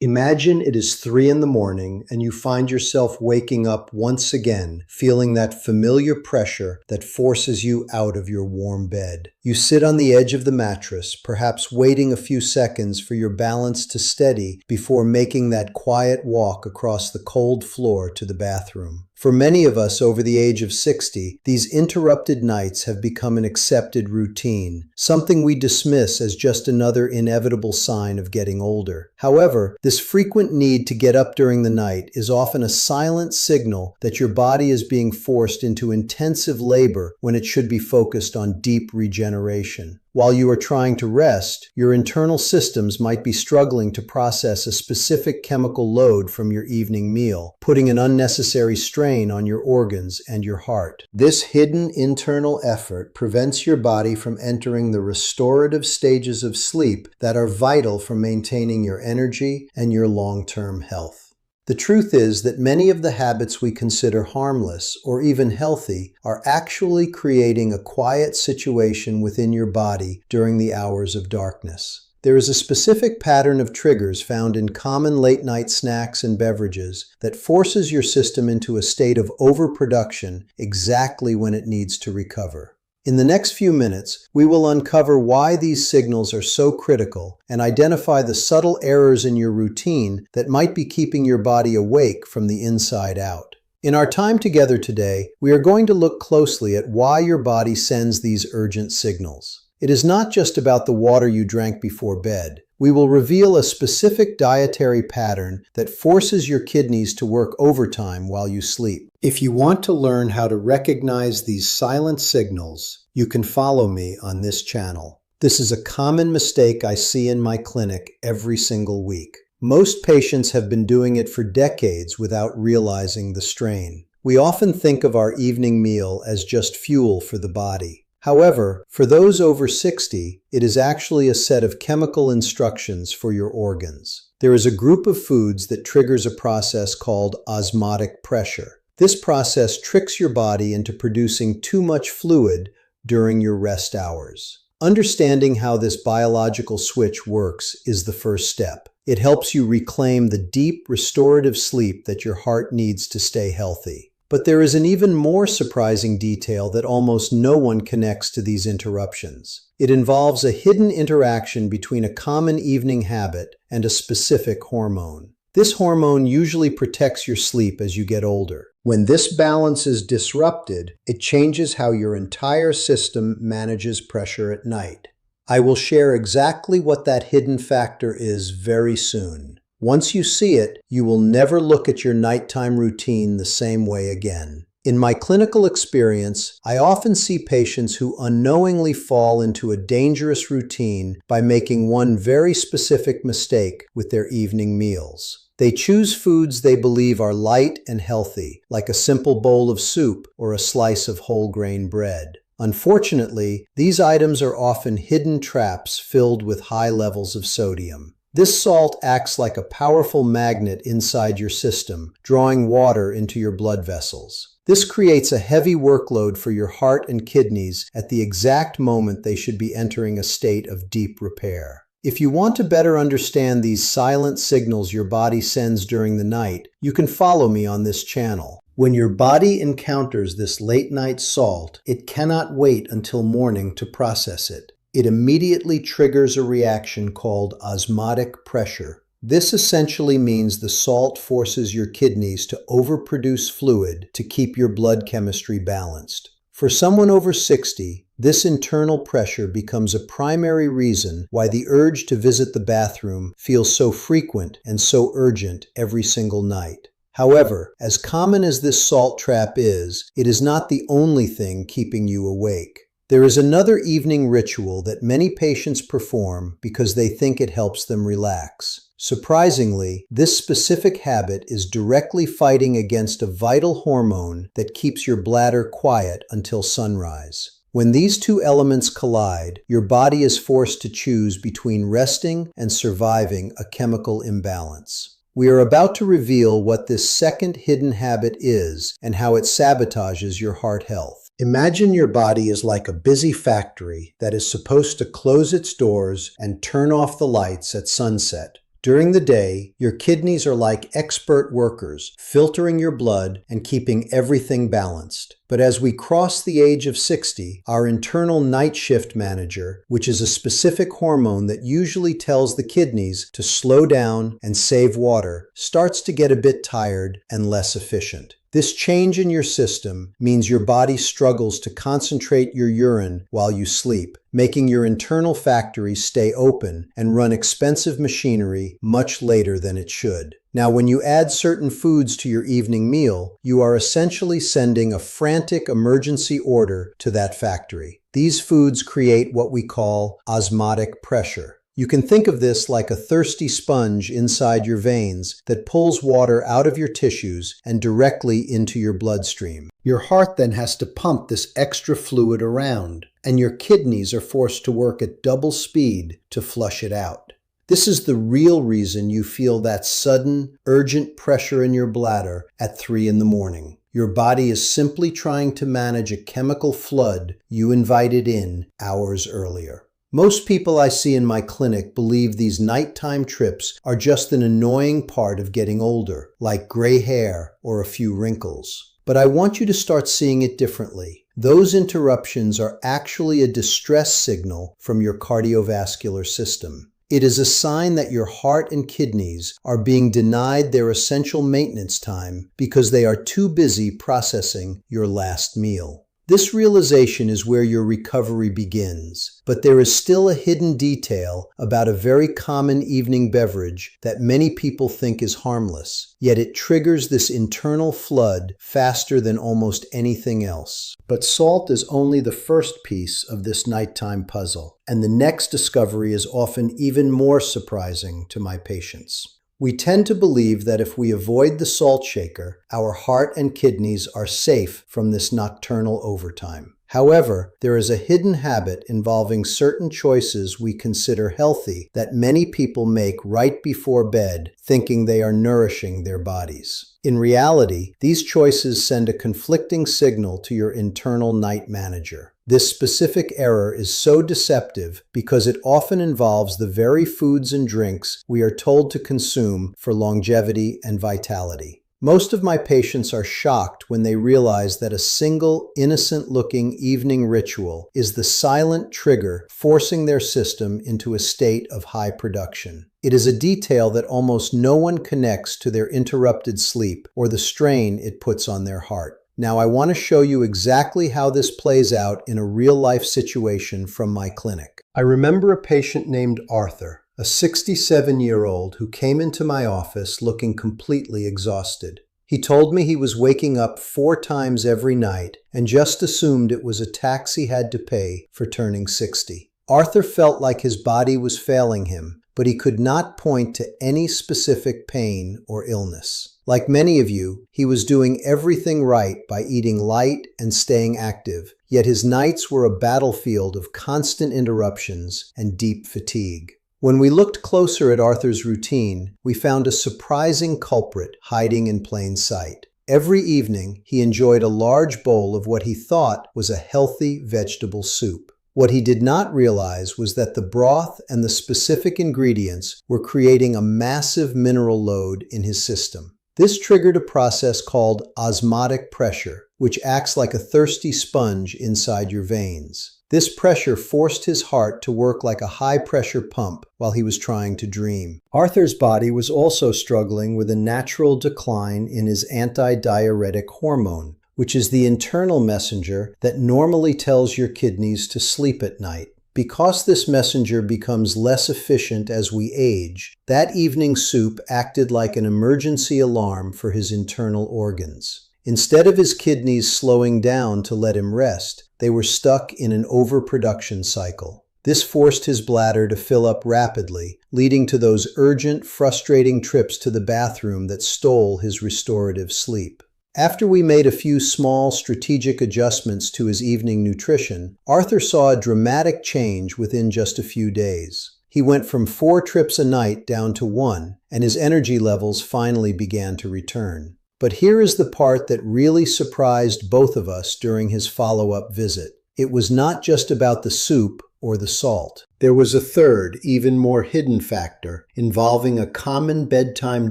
Imagine it is 3 in the morning and you find yourself waking up once again, feeling that familiar pressure that forces you out of your warm bed. You sit on the edge of the mattress, perhaps waiting a few seconds for your balance to steady before making that quiet walk across the cold floor to the bathroom. For many of us over the age of 60, these interrupted nights have become an accepted routine, something we dismiss as just another inevitable sign of getting older. However, this frequent need to get up during the night is often a silent signal that your body is being forced into intensive labor when it should be focused on deep regeneration. While you are trying to rest, your internal systems might be struggling to process a specific chemical load from your evening meal, putting an unnecessary strain on your organs and your heart. This hidden internal effort prevents your body from entering the restorative stages of sleep that are vital for maintaining your energy and your long-term health. The truth is that many of the habits we consider harmless or even healthy are actually creating a quiet situation within your body during the hours of darkness. There is a specific pattern of triggers found in common late-night snacks and beverages that forces your system into a state of overproduction exactly when it needs to recover. In the next few minutes, we will uncover why these signals are so critical and identify the subtle errors in your routine that might be keeping your body awake from the inside out. In our time together today, we are going to look closely at why your body sends these urgent signals. It is not just about the water you drank before bed. We will reveal a specific dietary pattern that forces your kidneys to work overtime while you sleep. If you want to learn how to recognize these silent signals, you can follow me on this channel. This is a common mistake I see in my clinic every single week. Most patients have been doing it for decades without realizing the strain. We often think of our evening meal as just fuel for the body. However, for those over 60, it is actually a set of chemical instructions for your organs. There is a group of foods that triggers a process called osmotic pressure. This process tricks your body into producing too much fluid during your rest hours. Understanding how this biological switch works is the first step. It helps you reclaim the deep, restorative sleep that your heart needs to stay healthy. But there is an even more surprising detail that almost no one connects to these interruptions. It involves a hidden interaction between a common evening habit and a specific hormone. This hormone usually protects your sleep as you get older. When this balance is disrupted, it changes how your entire system manages pressure at night. I will share exactly what that hidden factor is very soon. Once you see it, you will never look at your nighttime routine the same way again. In my clinical experience, I often see patients who unknowingly fall into a dangerous routine by making one very specific mistake with their evening meals. They choose foods they believe are light and healthy, like a simple bowl of soup or a slice of whole grain bread. Unfortunately, these items are often hidden traps filled with high levels of sodium. This salt acts like a powerful magnet inside your system, drawing water into your blood vessels. This creates a heavy workload for your heart and kidneys at the exact moment they should be entering a state of deep repair. If you want to better understand these silent signals your body sends during the night, you can follow me on this channel. When your body encounters this late-night salt, it cannot wait until morning to process it. It immediately triggers a reaction called osmotic pressure. This essentially means the salt forces your kidneys to overproduce fluid to keep your blood chemistry balanced. For someone over 60, this internal pressure becomes a primary reason why the urge to visit the bathroom feels so frequent and so urgent every single night. However, as common as this salt trap is, it is not the only thing keeping you awake. There is another evening ritual that many patients perform because they think it helps them relax. Surprisingly, this specific habit is directly fighting against a vital hormone that keeps your bladder quiet until sunrise. When these two elements collide, your body is forced to choose between resting and surviving a chemical imbalance. We are about to reveal what this second hidden habit is and how it sabotages your heart health. Imagine your body is like a busy factory that is supposed to close its doors and turn off the lights at sunset. During the day, your kidneys are like expert workers, filtering your blood and keeping everything balanced. But as we cross the age of 60, our internal night shift manager, which is a specific hormone that usually tells the kidneys to slow down and save water, starts to get a bit tired and less efficient. This change in your system means your body struggles to concentrate your urine while you sleep, making your internal factories stay open and run expensive machinery much later than it should. Now, when you add certain foods to your evening meal, you are essentially sending a frantic emergency order to that factory. These foods create what we call osmotic pressure. You can think of this like a thirsty sponge inside your veins that pulls water out of your tissues and directly into your bloodstream. Your heart then has to pump this extra fluid around, and your kidneys are forced to work at double speed to flush it out. This is the real reason you feel that sudden, urgent pressure in your bladder at 3 in the morning. Your body is simply trying to manage a chemical flood you invited in hours earlier. Most people I see in my clinic believe these nighttime trips are just an annoying part of getting older, like gray hair or a few wrinkles. But I want you to start seeing it differently. Those interruptions are actually a distress signal from your cardiovascular system. It is a sign that your heart and kidneys are being denied their essential maintenance time because they are too busy processing your last meal. This realization is where your recovery begins, but there is still a hidden detail about a very common evening beverage that many people think is harmless, yet it triggers this internal flood faster than almost anything else. But salt is only the first piece of this nighttime puzzle, and the next discovery is often even more surprising to my patients. We tend to believe that if we avoid the salt shaker, our heart and kidneys are safe from this nocturnal overtime. However, there is a hidden habit involving certain choices we consider healthy that many people make right before bed, thinking they are nourishing their bodies. In reality, these choices send a conflicting signal to your internal night manager. This specific error is so deceptive because it often involves the very foods and drinks we are told to consume for longevity and vitality. Most of my patients are shocked when they realize that a single, innocent-looking evening ritual is the silent trigger forcing their system into a state of high production. It is a detail that almost no one connects to their interrupted sleep or the strain it puts on their heart. Now, I want to show you exactly how this plays out in a real-life situation from my clinic. I remember a patient named Arthur, a 67-year-old who came into my office looking completely exhausted. He told me he was waking up 4 times every night and just assumed it was a tax he had to pay for turning 60. Arthur felt like his body was failing him, but he could not point to any specific pain or illness. Like many of you, he was doing everything right by eating light and staying active, yet his nights were a battlefield of constant interruptions and deep fatigue. When we looked closer at Arthur's routine, we found a surprising culprit hiding in plain sight. Every evening, he enjoyed a large bowl of what he thought was a healthy vegetable soup. What he did not realize was that the broth and the specific ingredients were creating a massive mineral load in his system. This triggered a process called osmotic pressure, which acts like a thirsty sponge inside your veins. This pressure forced his heart to work like a high-pressure pump while he was trying to dream. Arthur's body was also struggling with a natural decline in his antidiuretic hormone, which is the internal messenger that normally tells your kidneys to sleep at night. Because this messenger becomes less efficient as we age, that evening soup acted like an emergency alarm for his internal organs. Instead of his kidneys slowing down to let him rest, they were stuck in an overproduction cycle. This forced his bladder to fill up rapidly, leading to those urgent, frustrating trips to the bathroom that stole his restorative sleep. After we made a few small strategic adjustments to his evening nutrition, Arthur saw a dramatic change within just a few days. He went from 4 trips a night down to 1, and his energy levels finally began to return. But here is the part that really surprised both of us during his follow-up visit. It was not just about the soup or the salt. There was a third, even more hidden factor involving a common bedtime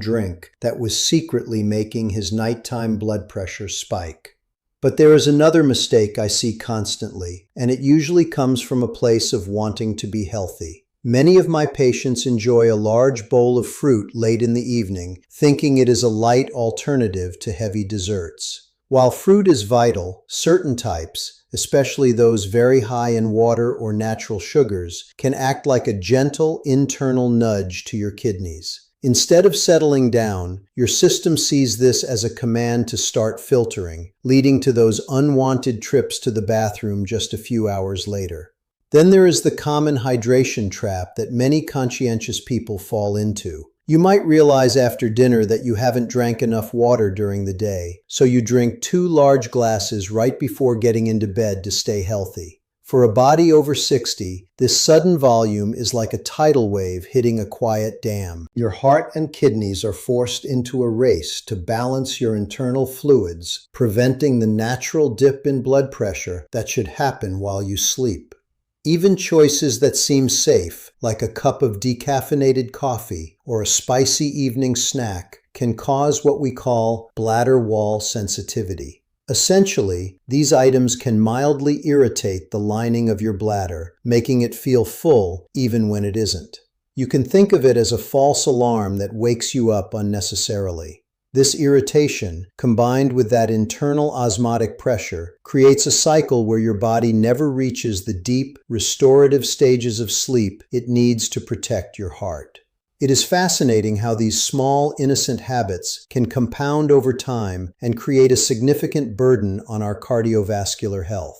drink that was secretly making his nighttime blood pressure spike. But there is another mistake I see constantly, and it usually comes from a place of wanting to be healthy. Many of my patients enjoy a large bowl of fruit late in the evening, thinking it is a light alternative to heavy desserts. While fruit is vital, certain types, especially those very high in water or natural sugars, can act like a gentle internal nudge to your kidneys. Instead of settling down, your system sees this as a command to start filtering, leading to those unwanted trips to the bathroom just a few hours later. Then there is the common hydration trap that many conscientious people fall into. You might realize after dinner that you haven't drank enough water during the day, so you drink 2 large glasses right before getting into bed to stay healthy. For a body over 60, this sudden volume is like a tidal wave hitting a quiet dam. Your heart and kidneys are forced into a race to balance your internal fluids, preventing the natural dip in blood pressure that should happen while you sleep. Even choices that seem safe, like a cup of decaffeinated coffee or a spicy evening snack, can cause what we call bladder wall sensitivity. Essentially, these items can mildly irritate the lining of your bladder, making it feel full even when it isn't. You can think of it as a false alarm that wakes you up unnecessarily. This irritation, combined with that internal osmotic pressure, creates a cycle where your body never reaches the deep, restorative stages of sleep it needs to protect your heart. It is fascinating how these small, innocent habits can compound over time and create a significant burden on our cardiovascular health.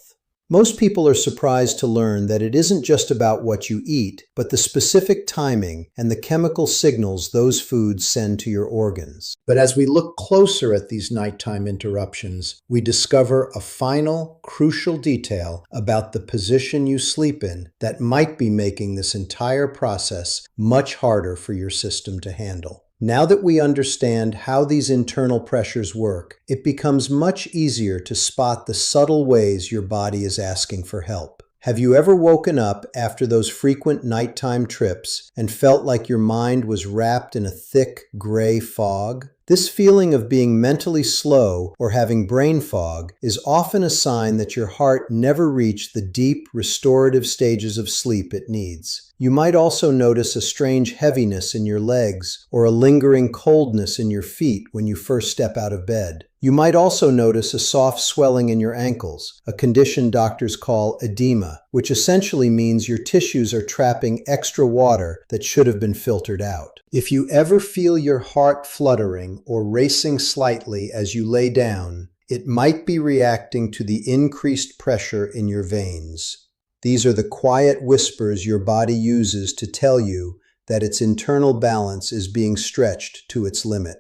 Most people are surprised to learn that it isn't just about what you eat, but the specific timing and the chemical signals those foods send to your organs. But as we look closer at these nighttime interruptions, we discover a final, crucial detail about the position you sleep in that might be making this entire process much harder for your system to handle. Now that we understand how these internal pressures work, it becomes much easier to spot the subtle ways your body is asking for help. Have you ever woken up after those frequent nighttime trips and felt like your mind was wrapped in a thick, gray fog? This feeling of being mentally slow or having brain fog is often a sign that your heart never reached the deep, restorative stages of sleep it needs. You might also notice a strange heaviness in your legs or a lingering coldness in your feet when you first step out of bed. You might also notice a soft swelling in your ankles, a condition doctors call edema, which essentially means your tissues are trapping extra water that should have been filtered out. If you ever feel your heart fluttering or racing slightly as you lay down, it might be reacting to the increased pressure in your veins. These are the quiet whispers your body uses to tell you that its internal balance is being stretched to its limit.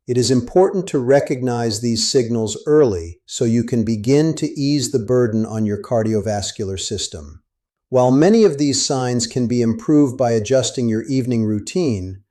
It is important to recognize these signals early so you can begin to ease the burden on your cardiovascular system. While many of these signs can be improved by adjusting your evening routine,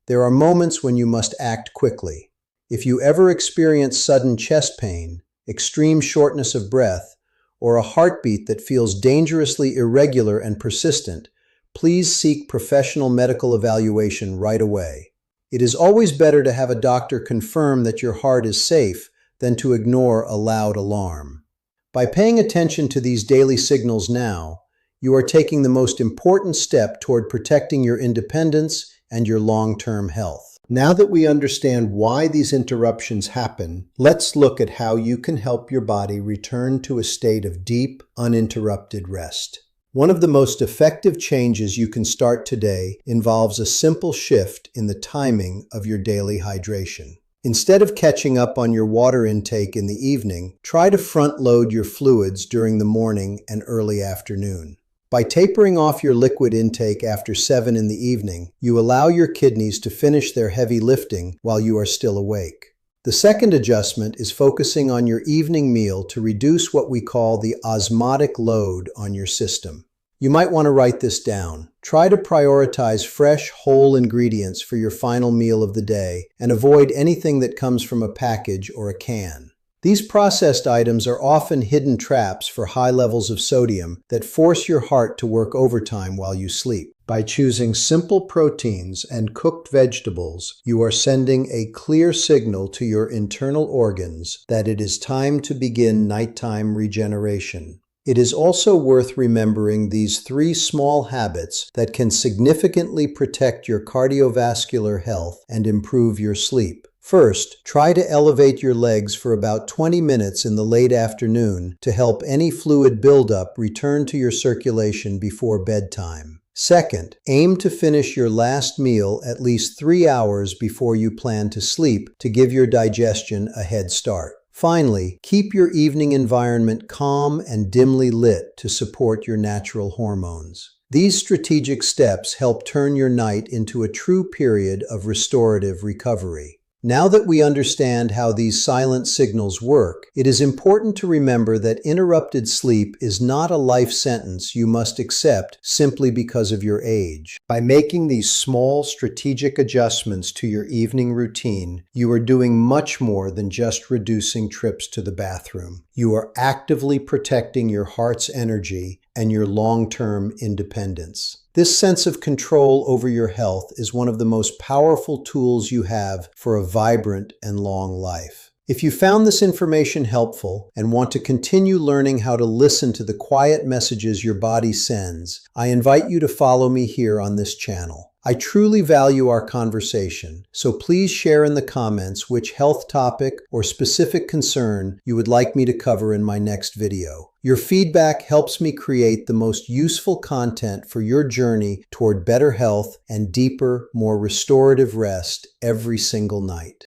there are moments when you must act quickly. If you ever experience sudden chest pain, extreme shortness of breath, or a heartbeat that feels dangerously irregular and persistent, please seek professional medical evaluation right away. It is always better to have a doctor confirm that your heart is safe than to ignore a loud alarm. By paying attention to these daily signals now, you are taking the most important step toward protecting your independence and your long-term health. Now that we understand why these interruptions happen, let's look at how you can help your body return to a state of deep, uninterrupted rest. One of the most effective changes you can start today involves a simple shift in the timing of your daily hydration. Instead of catching up on your water intake in the evening, try to front-load your fluids during the morning and early afternoon. By tapering off your liquid intake after 7 in the evening, you allow your kidneys to finish their heavy lifting while you are still awake. The second adjustment is focusing on your evening meal to reduce what we call the osmotic load on your system. You might want to write this down. Try to prioritize fresh, whole ingredients for your final meal of the day and avoid anything that comes from a package or a can. These processed items are often hidden traps for high levels of sodium that force your heart to work overtime while you sleep. By choosing simple proteins and cooked vegetables, you are sending a clear signal to your internal organs that it is time to begin nighttime regeneration. It is also worth remembering these 3 small habits that can significantly protect your cardiovascular health and improve your sleep. First, try to elevate your legs for about 20 minutes in the late afternoon to help any fluid buildup return to your circulation before bedtime. Second, aim to finish your last meal at least 3 hours before you plan to sleep to give your digestion a head start. Finally, keep your evening environment calm and dimly lit to support your natural hormones. These strategic steps help turn your night into a true period of restorative recovery. Now that we understand how these silent signals work, it is important to remember that interrupted sleep is not a life sentence you must accept simply because of your age. By making these small strategic adjustments to your evening routine, you are doing much more than just reducing trips to the bathroom. You are actively protecting your heart's energy and your long-term independence. This sense of control over your health is one of the most powerful tools you have for a vibrant and long life. If you found this information helpful and want to continue learning how to listen to the quiet messages your body sends, I invite you to follow me here on this channel. I truly value our conversation, so please share in the comments which health topic or specific concern you would like me to cover in my next video. Your feedback helps me create the most useful content for your journey toward better health and deeper, more restorative rest every single night.